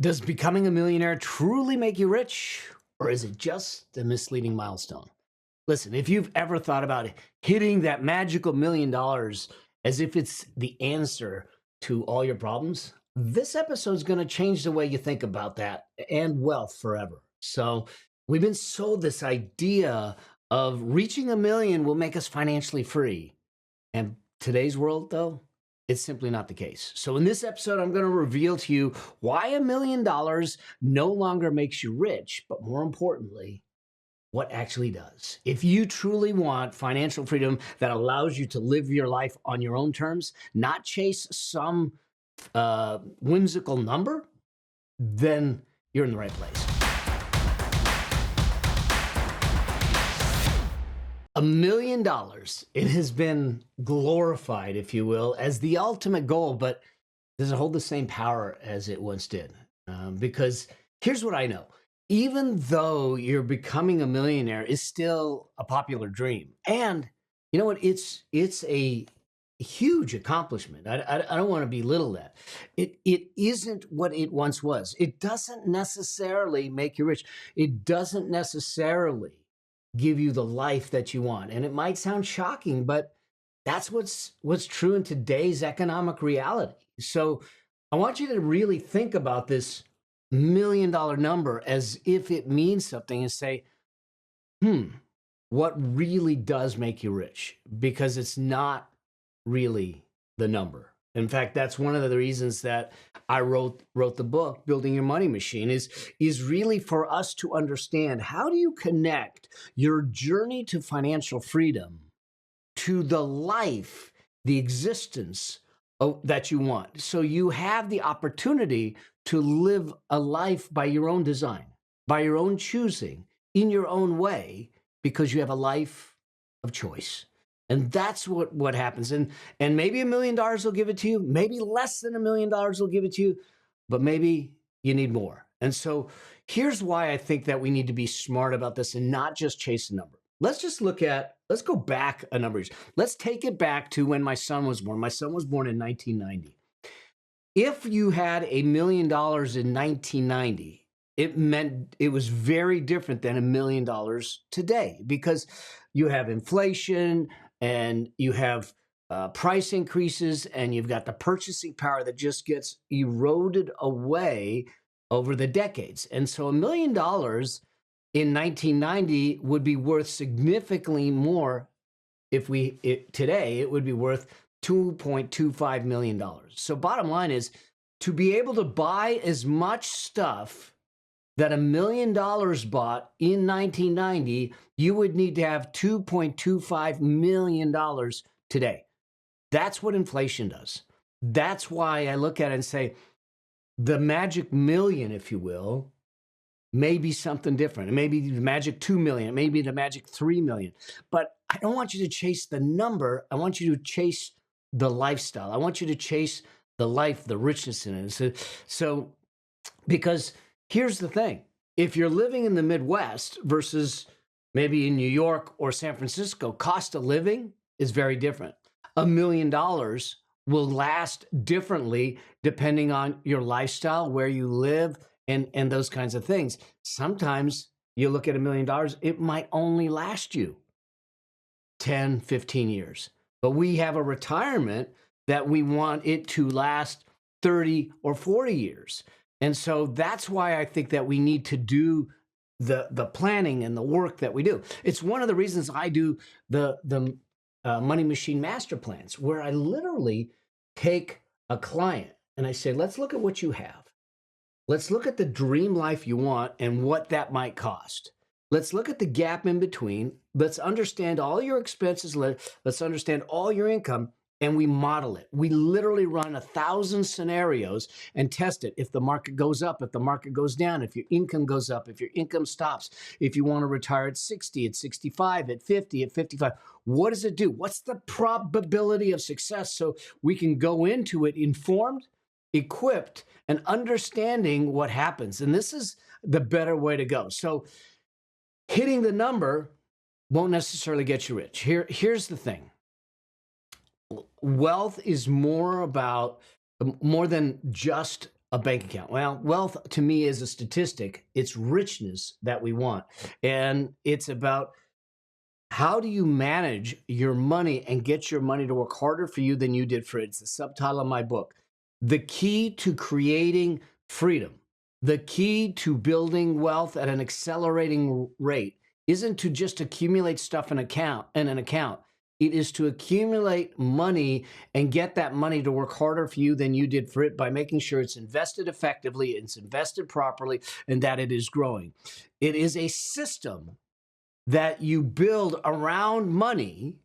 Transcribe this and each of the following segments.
Does becoming a millionaire truly make you rich, or is it just a misleading milestone? Listen, if you've ever thought about hitting that magical $1 million as if it's the answer to all your problems, this episode is going to change the way you think about that and wealth forever. So, we've been sold this idea of reaching a million will make us financially free. And today's world, though, it's simply not the case. So, in this episode, I'm going to reveal to you why $1 million no longer makes you rich, but more importantly, what actually does. If you truly want financial freedom that allows you to live your life on your own terms, not chase some whimsical number, then you're in the right place. $1 million, it has been glorified, if you will, as the ultimate goal, but does it hold the same power as it once did? Because here's what I know. Even though you're becoming a millionaire is still a popular dream. And you know what? It's a huge accomplishment. I don't want to belittle that. It isn't what it once was. It doesn't necessarily make you rich. It doesn't necessarily give you the life that you want. And it might sound shocking, but that's what's true in today's economic reality. So I want you to really think about this $1 million number as if it means something and say, what really does make you rich? Because it's not really the number. In fact, that's one of the reasons that I wrote the book, Building Your Money Machine, is really for us to understand how do you connect your journey to financial freedom to the life, the existence that you want. So you have the opportunity to live a life by your own design, by your own choosing, in your own way, because you have a life of choice. And that's what happens. And maybe $1 million will give it to you. Maybe less than $1 million will give it to you, but maybe you need more. And so here's why I think that we need to be smart about this and not just chase a number. Let's go back a number of years. Let's take it back to when my son was born. My son was born in 1990. If you had $1 million in 1990, it meant it was very different than $1 million today because you have inflation and you have price increases and you've got the purchasing power that just gets eroded away over the decades. And so $1 million in 1990 would be worth significantly more today it would be worth $2.25 million. So bottom line is to be able to buy as much stuff that $1 million bought in 1990, you would need to have $2.25 million today. That's what inflation does. That's why I look at it and say, the magic million, if you will, may be something different. It may be the magic 2 million. It may be the magic 3 million. But I don't want you to chase the number. I want you to chase the lifestyle. I want you to chase the life, the richness in it. So because here's the thing. If you're living in the Midwest versus maybe in New York or San Francisco, cost of living is very different. $1 million will last differently depending on your lifestyle, where you live, and those kinds of things. Sometimes you look at $1 million, it might only last you 10, 15 years. But we have a retirement that we want it to last 30 or 40 years. And so that's why I think that we need to do the planning and the work that we do. It's one of the reasons I do the Money Machine Master Plans, where I literally take a client and I say, let's look at what you have. Let's look at the dream life you want and what that might cost. Let's look at the gap in between. Let's understand all your expenses. Let's understand all your income, and we model it. We literally run 1,000 scenarios and test it. If the market goes up, if the market goes down, if your income goes up, if your income stops, if you want to retire at 60, at 65, at 50, at 55, what does it do? What's the probability of success so we can go into it informed, equipped, and understanding what happens. And this is the better way to go. So hitting the number won't necessarily get you rich. Here's the thing. Wealth is more than just a bank account? Well, wealth to me is a statistic. It's richness that we want. And it's about how do you manage your money and get your money to work harder for you than you did for it? It's the subtitle of my book. The key to creating freedom, the key to building wealth at an accelerating rate isn't to just accumulate stuff in an account. It is to accumulate money and get that money to work harder for you than you did for it by making sure it's invested effectively, it's invested properly, and that it is growing. It is a system that you build around money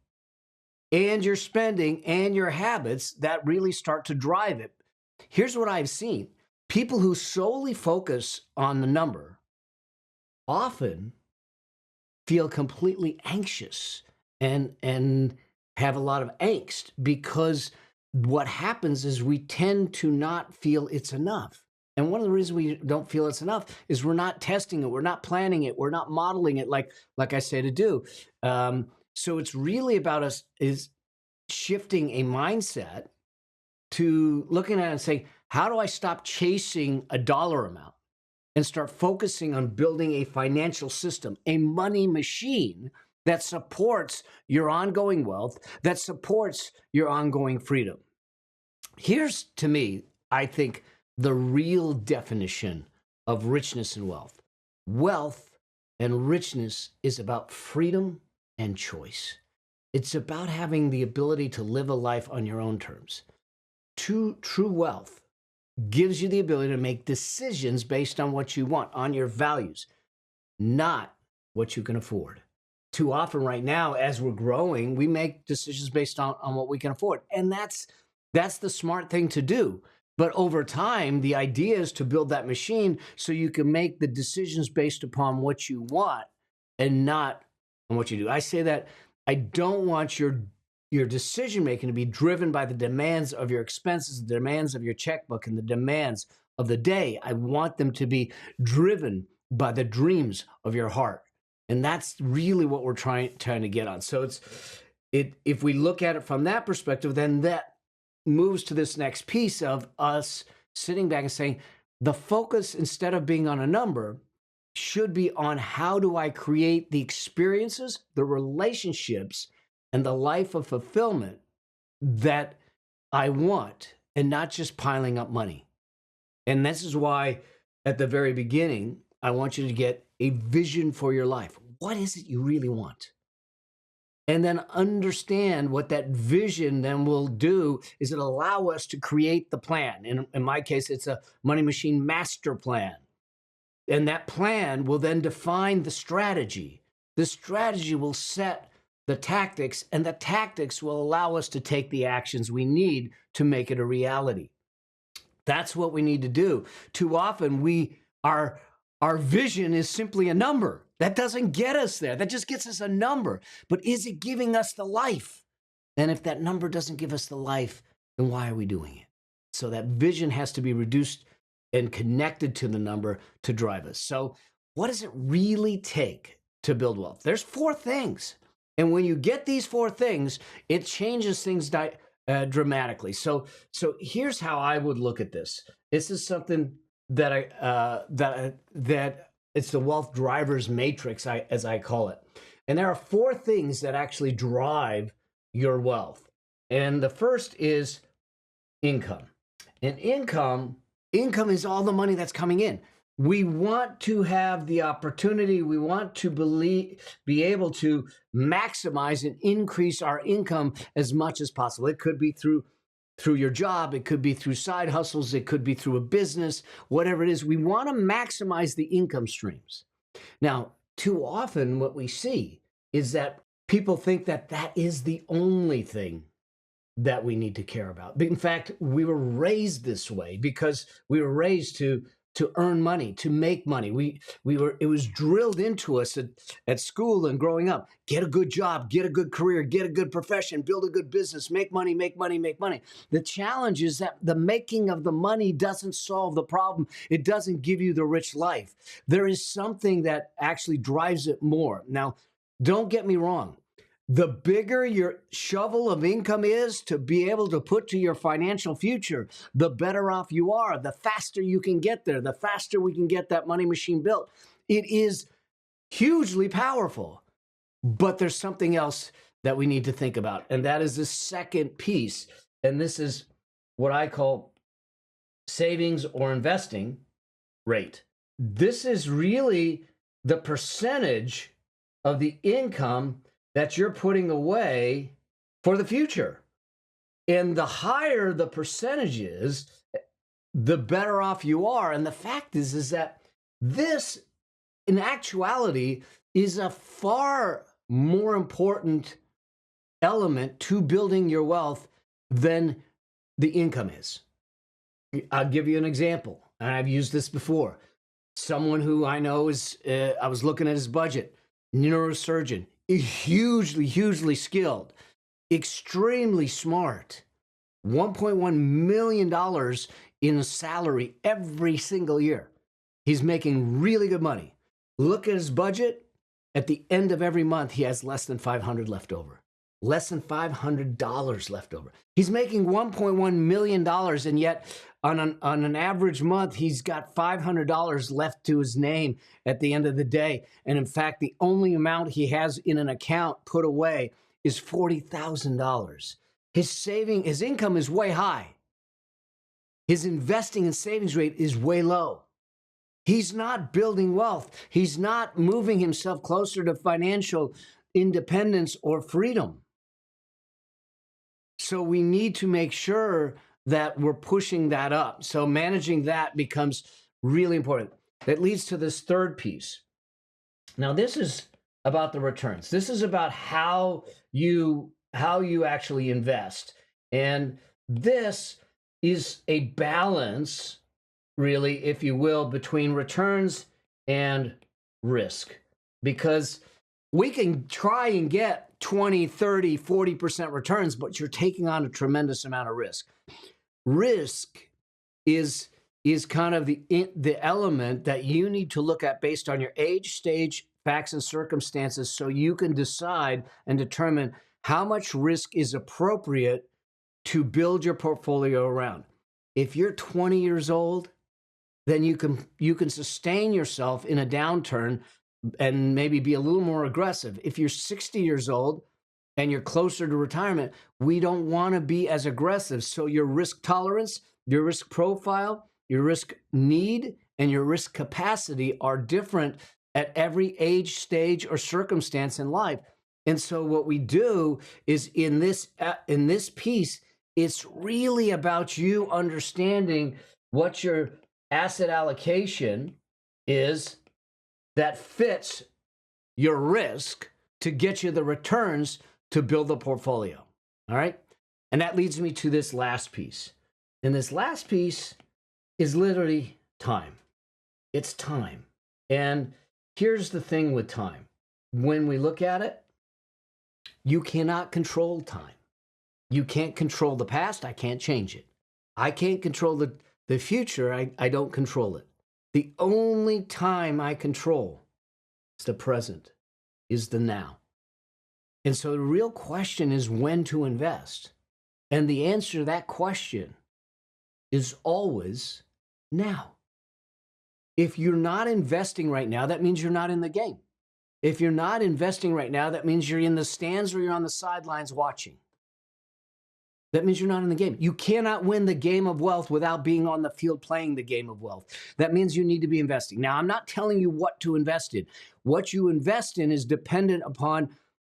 and your spending and your habits that really start to drive it. Here's what I've seen. People who solely focus on the number often feel completely anxious and have a lot of angst, because what happens is we tend to not feel it's enough. And one of the reasons we don't feel it's enough is we're not testing it, we're not planning it, we're not modeling it like I say to do. So it's really about us is shifting a mindset to looking at it and saying, how do I stop chasing a dollar amount and start focusing on building a financial system, a money machine that supports your ongoing wealth, that supports your ongoing freedom? Here's, to me, I think, the real definition of richness and wealth. Wealth and richness is about freedom and choice. It's about having the ability to live a life on your own terms. True wealth gives you the ability to make decisions based on what you want, on your values, not what you can afford. Too often right now, as we're growing, we make decisions based on what we can afford. And that's the smart thing to do. But over time, the idea is to build that machine so you can make the decisions based upon what you want and not on what you do. I say that I don't want your decision making to be driven by the demands of your expenses, the demands of your checkbook, and the demands of the day. I want them to be driven by the dreams of your heart. And that's really what we're trying to get on. So if we look at it from that perspective, then that moves to this next piece of us sitting back and saying, the focus, instead of being on a number, should be on how do I create the experiences, the relationships, and the life of fulfillment that I want, and not just piling up money. And this is why at the very beginning, I want you to get a vision for your life. What is it you really want? And then understand what that vision then will do is it allow us to create the plan. In my case, it's a money machine master plan. And that plan will then define the strategy. The strategy will set the tactics, and the tactics will allow us to take the actions we need to make it a reality. That's what we need to do. Too often, our vision is simply a number. That doesn't get us there. That just gets us a number. But is it giving us the life? And if that number doesn't give us the life, then why are we doing it? So that vision has to be reduced and connected to the number to drive us. So what does it really take to build wealth? There's 4 things. And when you get these 4 things, it changes things dramatically. So here's how I would look at this. This is something that it's the wealth drivers matrix, as I call it. And there are 4 things that actually drive your wealth. And the first is income. And income is all the money that's coming in. We want to have the opportunity, we want to be able to maximize and increase our income as much as possible. It could be through your job, it could be through side hustles, it could be through a business, whatever it is. We want to maximize the income streams. Now, too often what we see is that people think that that is the only thing that we need to care about. In fact, we were raised this way because we were raised to earn money, to make money. It was drilled into us at school and growing up. Get a good job, get a good career, get a good profession, build a good business, make money, make money, make money. The challenge is that the making of the money doesn't solve the problem. It doesn't give you the rich life. There is something that actually drives it more. Now, don't get me wrong. The bigger your shovel of income is to be able to put to your financial future, the better off you are, the faster you can get there, the faster we can get that money machine built. It is hugely powerful, but there's something else that we need to think about, and that is the second piece, and this is what I call savings or investing rate. This is really the percentage of the income that you're putting away for the future. And the higher the percentage is, the better off you are. And the fact is that this, in actuality, is a far more important element to building your wealth than the income is. I'll give you an example, and I've used this before. Someone who I know is, I was looking at his budget, neurosurgeon, hugely skilled, extremely smart, $1.1 million in salary every single year. He's making really good money. Look at his budget. At the end of every month, he has less than $500 left over. Less than $500 left over. He's making $1.1 million, and yet on an average month, he's got $500 left to his name at the end of the day. And in fact, the only amount he has in an account put away is $40,000. His income is way high. His investing and savings rate is way low. He's not building wealth. He's not moving himself closer to financial independence or freedom. So we need to make sure that we're pushing that up. So managing that becomes really important. That leads to this third piece. Now, this is about the returns. This is about how you actually invest. And this is a balance, really, if you will, between returns and risk. Because we can try and get 20, 30, 40% returns, but you're taking on a tremendous amount of risk. Risk is kind of the element that you need to look at based on your age, stage, facts, and circumstances, so you can decide and determine how much risk is appropriate to build your portfolio around. If you're 20 years old, then you can sustain yourself in a downturn and maybe be a little more aggressive. If you're 60 years old and you're closer to retirement, we don't want to be as aggressive. So your risk tolerance, your risk profile, your risk need, and your risk capacity are different at every age, stage, or circumstance in life. And so what we do is in this piece, it's really about you understanding what your asset allocation is that fits your risk to get you the returns to build the portfolio. All right. And that leads me to this last piece. And this last piece is literally time. It's time. And here's the thing with time. When we look at it, you cannot control time. You can't control the past. I can't change it. I can't control the future. I don't control it. The only time I control is the present, is the now. And so the real question is when to invest. And the answer to that question is always now. If you're not investing right now, that means you're not in the game. If you're not investing right now, that means you're in the stands or you're on the sidelines watching. That means you're not in the game. You cannot win the game of wealth without being on the field playing the game of wealth. That means you need to be investing. Now, I'm not telling you what to invest in. What you invest in is dependent upon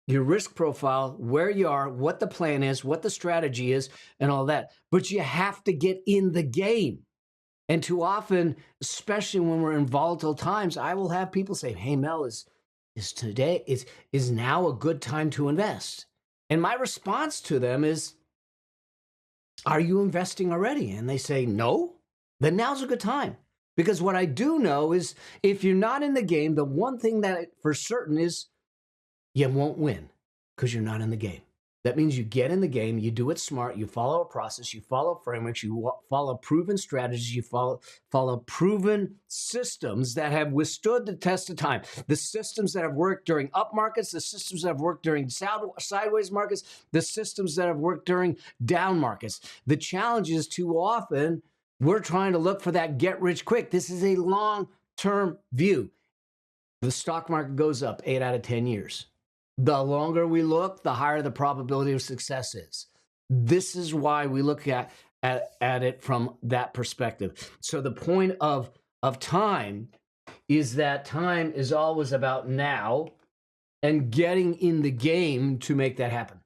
your risk profile, where you are, what the plan is, what the strategy is, and all that. But you have to get in the game. And too often, especially when we're in volatile times, I will have people say, "Hey, Mel, is now a good time to invest?" And my response to them is, "Are you investing already?" And they say, "No." Then now's a good time. Because what I do know is if you're not in the game, the one thing that for certain is you won't win because you're not in the game. That means you get in the game, you do it smart, you follow a process, you follow frameworks, you follow proven strategies, you follow proven systems that have withstood the test of time. The systems that have worked during up markets, the systems that have worked during sideways markets, the systems that have worked during down markets. The challenge is too often we're trying to look for that get rich quick. This is a long-term view. The stock market goes up 8 out of 10 years. The longer we look, the higher the probability of success is. This is why we look at it from that perspective. So the point of time is that time is always about now and getting in the game to make that happen.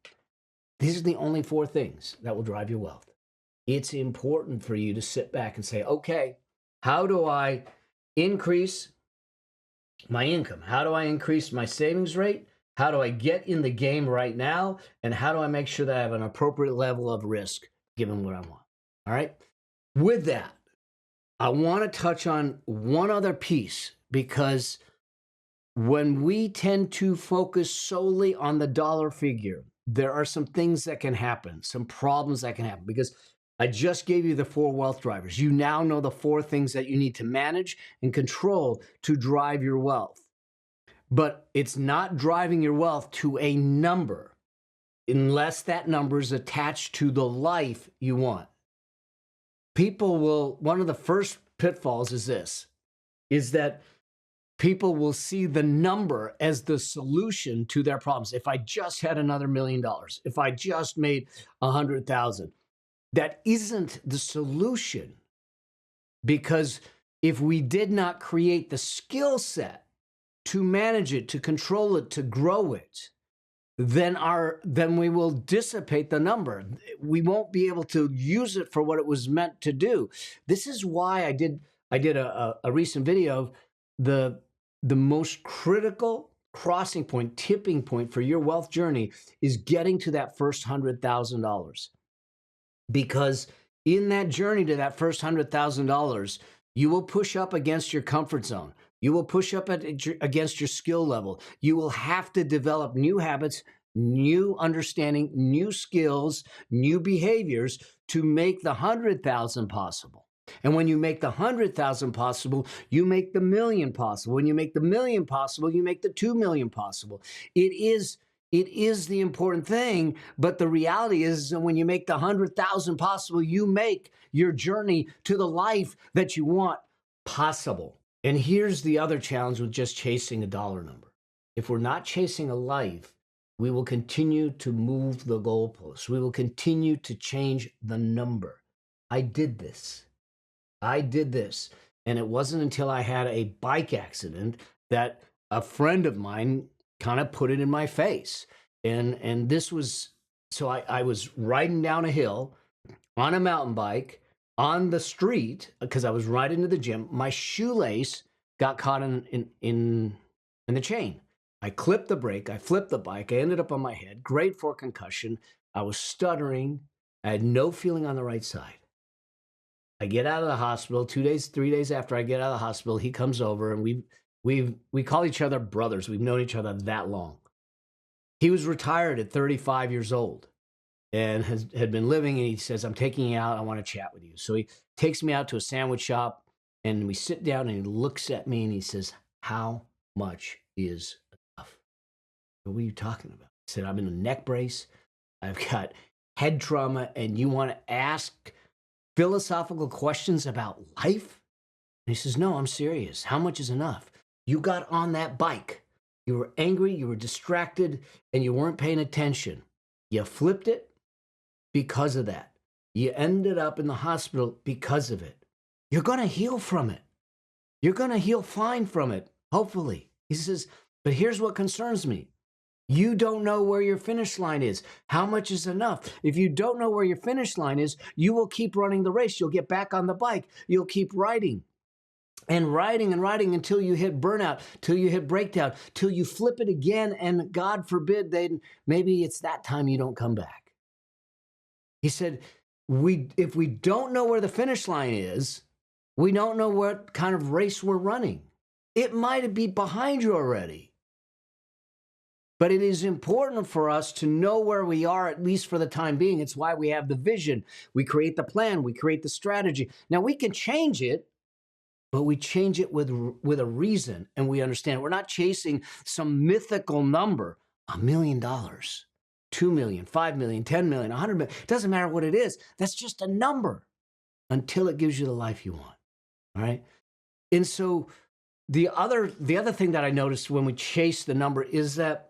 These are the only 4 things that will drive your wealth. It's important for you to sit back and say, okay, how do I increase my income? How do I increase my savings rate? How do I get in the game right now? And how do I make sure that I have an appropriate level of risk given what I want? All right. With that, I want to touch on one other piece, because when we tend to focus solely on the dollar figure, there are some things that can happen, some problems that can happen, because I just gave you the 4 wealth drivers. You now know the 4 things that you need to manage and control to drive your wealth. But it's not driving your wealth to a number unless that number is attached to the life you want. One of the first pitfalls is this, is that people will see the number as the solution to their problems. If I just had another $1 million, if I just made 100,000, that isn't the solution. Because if we did not create the skill set to manage it, to control it, to grow it, then we will dissipate the number. We won't be able to use it for what it was meant to do. This is why I did a recent video of the most critical crossing point, tipping point for your wealth journey is getting to that first $100,000. Because in that journey to that first $100,000, you will push up against your comfort zone. You will push up against your skill level. You will have to develop new habits, new understanding, new skills, new behaviors to make the 100,000 possible. And when you make the 100,000 possible, you make the million possible. When you make the million possible, you make the 2 million possible. It is the important thing, but the reality is that when you make the 100,000 possible, you make your journey to the life that you want possible. And here's the other challenge with just chasing a dollar number. If we're not chasing a life, we will continue to move the goalposts. We will continue to change the number. I did this. And it wasn't until I had a bike accident that a friend of mine kind of put it in my face. And this was, so I was riding down a hill on a mountain bike on the street because I was riding to the gym. My shoelace got caught in the chain. I clipped the brake. I flipped the bike. I ended up on my head. Grade 4 concussion. I was stuttering. I had no feeling on the right side. I get out of the hospital 3 days after I get out of the hospital, he comes over and we call each other brothers. We've known each other that long. He was retired at 35 years old and had been living, and he says, I'm taking you out. I want to chat with you. So he takes me out to a sandwich shop and we sit down and he looks at me and he says, how much is enough? What are you talking about? I said, I'm in a neck brace. I've got head trauma, and you want to ask philosophical questions about life? And he says, no, I'm serious. How much is enough? You got on that bike. You were angry, you were distracted, and you weren't paying attention. You flipped it because of that. You ended up in the hospital because of it. You're going to heal from it. You're going to heal fine from it, hopefully. He says, but here's what concerns me. You don't know where your finish line is. How much is enough? If you don't know where your finish line is, you will keep running the race. You'll get back on the bike. You'll keep riding and riding and riding until you hit burnout, till you hit breakdown, till you flip it again. And God forbid, then maybe it's that time you don't come back. He said, if we don't know where the finish line is, we don't know what kind of race we're running. It might be behind you already. But it is important for us to know where we are, at least for the time being. It's why we have the vision. We create the plan. We create the strategy. Now, we can change it, but we change it with a reason, and we understand we're not chasing some mythical number, $1 million, 2 million, 5 million, 10 million, 100 million. It doesn't matter what it is. That's just a number until it gives you the life you want. All right. And so the other thing that I noticed when we chase the number is that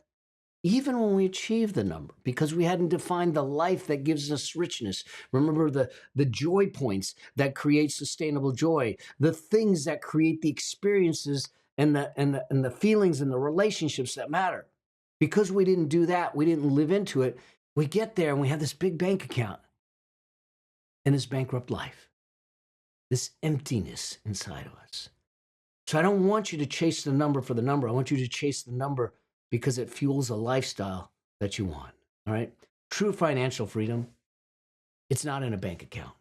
even when we achieve the number, because we hadn't defined the life that gives us richness. Remember the joy points that create sustainable joy, the things that create the experiences and the feelings and the relationships that matter. Because we didn't do that, we didn't live into it, we get there and we have this big bank account and this bankrupt life, this emptiness inside of us. So I don't want you to chase the number for the number. I want you to chase the number because it fuels a lifestyle that you want, all right? True financial freedom, it's not in a bank account.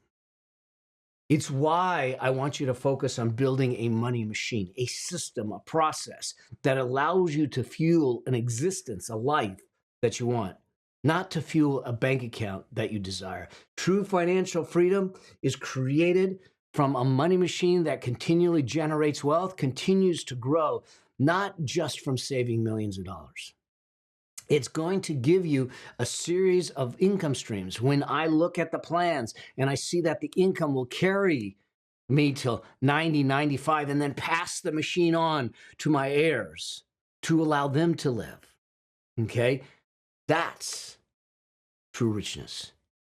It's why I want you to focus on building a money machine, a system, a process that allows you to fuel an existence, a life that you want, not to fuel a bank account that you desire. True financial freedom is created from a money machine that continually generates wealth, continues to grow, not just from saving millions of dollars. It's going to give you a series of income streams. When I look at the plans and I see that the income will carry me till 90, 95, and then pass the machine on to my heirs to allow them to live, okay? That's true richness.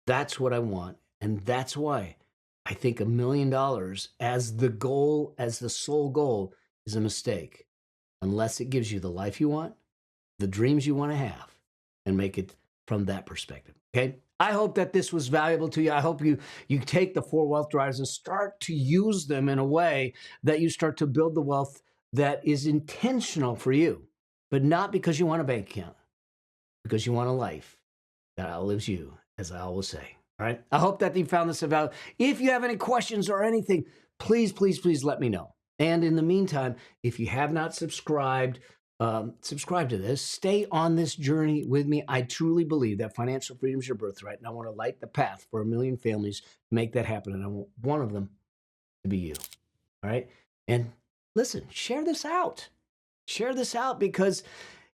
That's what I want, and that's why I think $1 million as the goal, as the sole goal, is a mistake. Unless it gives you the life you want, the dreams you want to have, and make it from that perspective, okay? I hope that this was valuable to you. I hope you take the 4 wealth drivers and start to use them in a way that you start to build the wealth that is intentional for you, but not because you want a bank account, because you want a life that outlives you, as I always say, all right? I hope that you found this valuable. If you have any questions or anything, please, please, please let me know. And in the meantime, if you have not subscribed, subscribe to this. Stay on this journey with me. I truly believe that financial freedom is your birthright, and I want to light the path for 1 million families to make that happen, and I want one of them to be you, all right? And listen, share this out. Share this out because,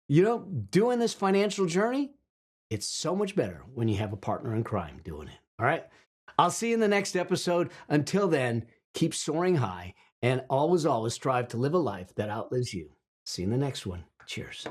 doing this financial journey, it's so much better when you have a partner in crime doing it, all right? I'll see you in the next episode. Until then, keep soaring high. And always, always strive to live a life that outlives you. See you in the next one. Cheers.